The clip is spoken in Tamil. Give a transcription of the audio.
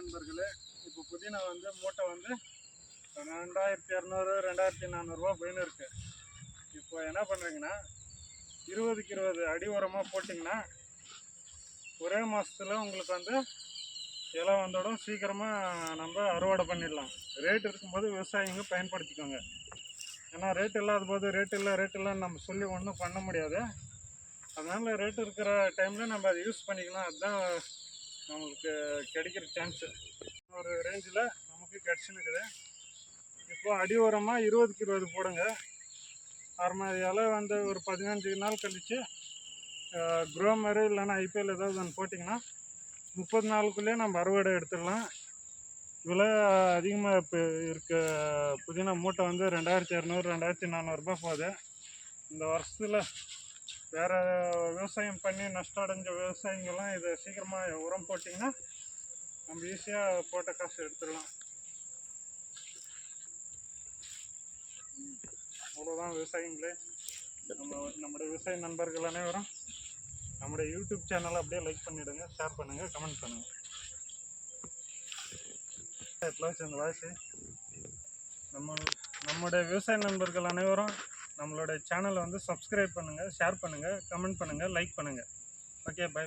நண்பர்களே, இப்போ புதினா வந்து மூட்டை வந்து 2200 2400 போயின்னு இருக்கு. இப்போ என்ன பண்ணுறீங்கன்னா 20க்கு 20 அடி உரமாக போட்டிங்கன்னா ஒரே மாதத்தில் உங்களுக்கு வந்து இலை வந்தோடும் சீக்கிரமாக நம்ம அறுவடை பண்ணிடலாம். ரேட் இருக்கும்போது விவசாயிங்க பயன்படுத்திக்கோங்க. ஏன்னா ரேட் இல்லாத போது ரேட் இல்லைன்னு நம்ம சொல்லி ஒன்றும் பண்ண முடியாது. அதனால் ரேட் இருக்கிற டைமில் நம்ம அதை யூஸ் பண்ணிக்கலாம். அதுதான் நம்மளுக்கு கிடைக்கிற சான்ஸு. ஒரு ரேஞ்சில் நமக்கு கிடச்சினுக்குது. இப்போ அடி உரமாக 20க்கு 20 போடுங்க. அரை இலை வந்து ஒரு 15 நாள் கழித்து க்ரோமரு இல்லைன்னா ஐபிஎல் ஏதாவது ஒன்று போட்டிங்கன்னா 30 நாளுக்குள்ளேயே நம்ம அறுவடை எடுத்துடலாம். விலை அதிகமாக இப்போ இருக்க புதினா மூட்டை வந்து 2200 2400 போகுது. இந்த வருஷத்தில் வேறு விவசாயம் பண்ணி நஷ்டம் அடைஞ்ச விவசாயிங்கெல்லாம் இதை சீக்கிரமாக உரம் போட்டிங்கன்னா நம்ம ஈஸியாக போட்ட காசு எடுத்துடலாம். அவ்வளோதான் விவசாயிங்களே. நம்முடைய விவசாய நண்பர்கள் அனைவரும் நம்முடைய யூடியூப் சேனலை அப்படியே லைக் பண்ணிவிடுங்க, ஷேர் பண்ணுங்கள், கமெண்ட் பண்ணுங்கள். இந்த வாய்ஸு நம்முடைய விவசாய நண்பர்கள் அனைவரும் நம்மளுடைய சேனலை வந்து சப்ஸ்கிரைப் பண்ணுங்கள், ஷேர் பண்ணுங்கள், கமெண்ட் பண்ணுங்கள், லைக் பண்ணுங்கள். Okay, by.